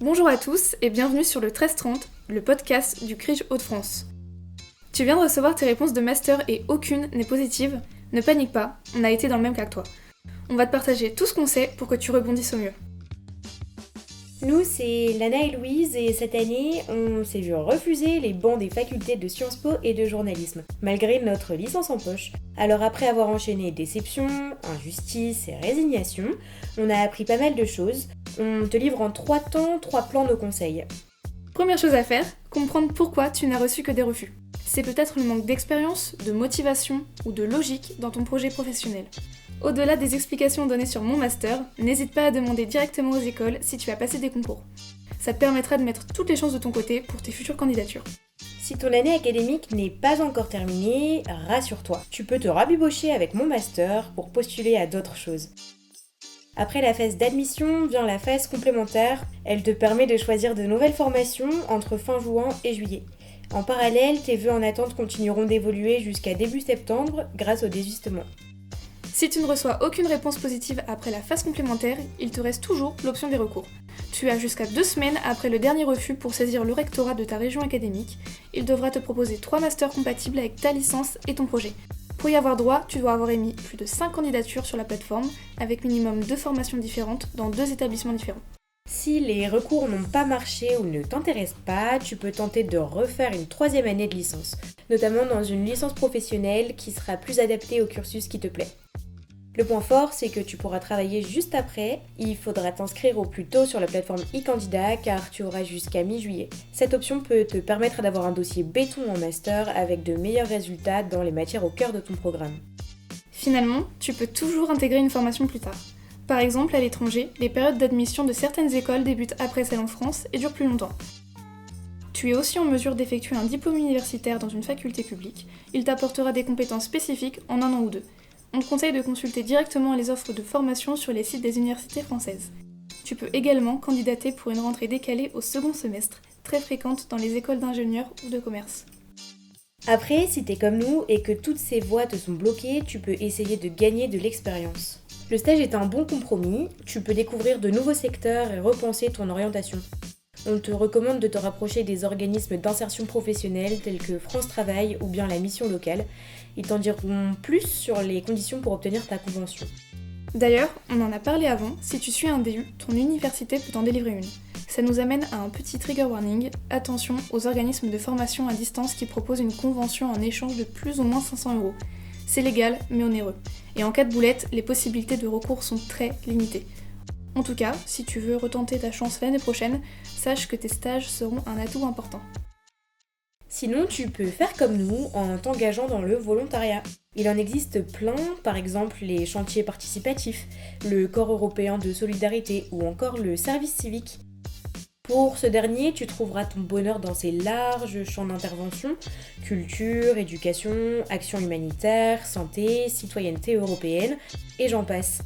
Bonjour à tous et bienvenue sur le 1330, le podcast du CRIJ Hauts-de-France. Tu viens de recevoir tes réponses de master et aucune n'est positive. Ne panique pas, on a été dans le même cas que toi. On va te partager tout ce qu'on sait pour que tu rebondisses au mieux. Nous, c'est Lana et Louise, et cette année, on s'est vu refuser les bancs des facultés de Sciences Po et de journalisme, malgré notre licence en poche. Alors après avoir enchaîné déception, injustice et résignation, on a appris pas mal de choses. On te livre en 3 temps, 3 plans nos conseils. Première chose à faire, comprendre pourquoi tu n'as reçu que des refus. C'est peut-être le manque d'expérience, de motivation ou de logique dans ton projet professionnel. Au-delà des explications données sur mon master, n'hésite pas à demander directement aux écoles si tu as passé des concours. Ça te permettra de mettre toutes les chances de ton côté pour tes futures candidatures. Si ton année académique n'est pas encore terminée, rassure-toi, tu peux te rabibocher avec mon master pour postuler à d'autres choses. Après la phase d'admission vient la phase complémentaire. Elle te permet de choisir de nouvelles formations entre fin juin et juillet. En parallèle, tes vœux en attente continueront d'évoluer jusqu'à début septembre grâce au désistement. Si tu ne reçois aucune réponse positive après la phase complémentaire, il te reste toujours l'option des recours. Tu as jusqu'à 2 semaines après le dernier refus pour saisir le rectorat de ta région académique. Il devra te proposer 3 masters compatibles avec ta licence et ton projet. Pour y avoir droit, tu dois avoir émis plus de 5 candidatures sur la plateforme, avec minimum 2 formations différentes dans 2 établissements différents. Si les recours n'ont pas marché ou ne t'intéressent pas, tu peux tenter de refaire une 3e année de licence, notamment dans une licence professionnelle qui sera plus adaptée au cursus qui te plaît. Le point fort, c'est que tu pourras travailler juste après. Il faudra t'inscrire au plus tôt sur la plateforme e-candidat car tu auras jusqu'à mi-juillet. Cette option peut te permettre d'avoir un dossier béton en master avec de meilleurs résultats dans les matières au cœur de ton programme. Finalement, tu peux toujours intégrer une formation plus tard. Par exemple, à l'étranger, les périodes d'admission de certaines écoles débutent après celles en France et durent plus longtemps. Tu es aussi en mesure d'effectuer un diplôme universitaire dans une faculté publique. Il t'apportera des compétences spécifiques en 1 an ou 2. On te conseille de consulter directement les offres de formation sur les sites des universités françaises. Tu peux également candidater pour une rentrée décalée au second semestre, très fréquente dans les écoles d'ingénieurs ou de commerce. Après, si t'es comme nous et que toutes ces voies te sont bloquées, tu peux essayer de gagner de l'expérience. Le stage est un bon compromis, tu peux découvrir de nouveaux secteurs et repenser ton orientation. On te recommande de te rapprocher des organismes d'insertion professionnelle tels que France Travail ou bien la mission locale. Ils t'en diront plus sur les conditions pour obtenir ta convention. D'ailleurs, on en a parlé avant, si tu suis un DU, ton université peut t'en délivrer une. Ça nous amène à un petit trigger warning, attention aux organismes de formation à distance qui proposent une convention en échange de plus ou moins 500 €. C'est légal, mais onéreux. Et en cas de boulette, les possibilités de recours sont très limitées. En tout cas, si tu veux retenter ta chance l'année prochaine, sache que tes stages seront un atout important. Sinon, tu peux faire comme nous en t'engageant dans le volontariat. Il en existe plein, par exemple les chantiers participatifs, le corps européen de solidarité ou encore le service civique. Pour ce dernier, tu trouveras ton bonheur dans ses larges champs d'intervention, culture, éducation, action humanitaire, santé, citoyenneté européenne, et j'en passe.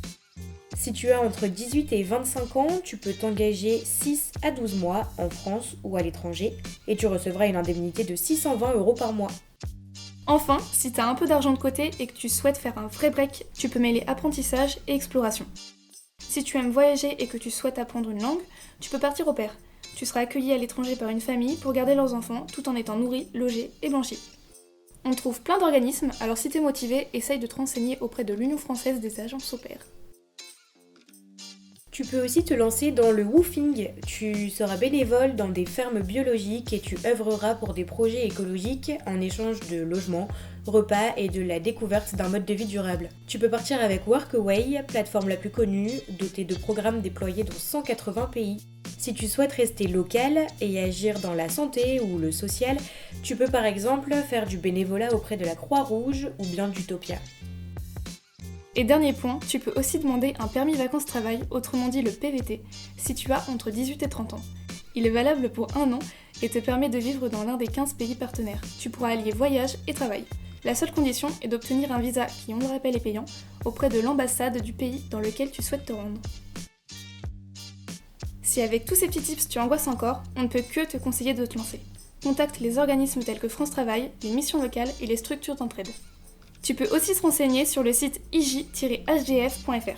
Si tu as entre 18 et 25 ans, tu peux t'engager 6 à 12 mois en France ou à l'étranger et tu recevras une indemnité de 620 € par mois. Enfin, si tu as un peu d'argent de côté et que tu souhaites faire un vrai break, tu peux mêler apprentissage et exploration. Si tu aimes voyager et que tu souhaites apprendre une langue, tu peux partir au pair. Tu seras accueilli à l'étranger par une famille pour garder leurs enfants tout en étant nourri, logé et blanchi. On trouve plein d'organismes, alors si t'es motivé, essaye de te renseigner auprès de l'Union française des agences au pair. Tu peux aussi te lancer dans le woofing. Tu seras bénévole dans des fermes biologiques et tu œuvreras pour des projets écologiques en échange de logements, repas et de la découverte d'un mode de vie durable. Tu peux partir avec Workaway, plateforme la plus connue, dotée de programmes déployés dans 180 pays. Si tu souhaites rester local et agir dans la santé ou le social, tu peux par exemple faire du bénévolat auprès de la Croix-Rouge ou bien d'Utopia. Et dernier point, tu peux aussi demander un permis vacances-travail, autrement dit le PVT, si tu as entre 18 et 30 ans. Il est valable pour 1 an et te permet de vivre dans l'un des 15 pays partenaires. Tu pourras allier voyage et travail. La seule condition est d'obtenir un visa qui, on le rappelle, est payant, auprès de l'ambassade du pays dans lequel tu souhaites te rendre. Si avec tous ces petits tips tu angoisses encore, on ne peut que te conseiller de te lancer. Contacte les organismes tels que France Travail, les missions locales et les structures d'entraide. Tu peux aussi te renseigner sur le site ij-hdf.fr.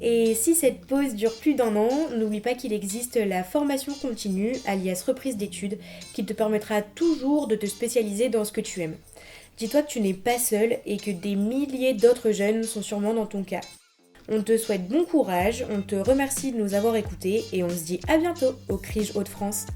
Et si cette pause dure plus d'1 an, n'oublie pas qu'il existe la formation continue, alias reprise d'études, qui te permettra toujours de te spécialiser dans ce que tu aimes. Dis-toi que tu n'es pas seul et que des milliers d'autres jeunes sont sûrement dans ton cas. On te souhaite bon courage, on te remercie de nous avoir écoutés et on se dit à bientôt au CRIJ Hauts-de-France.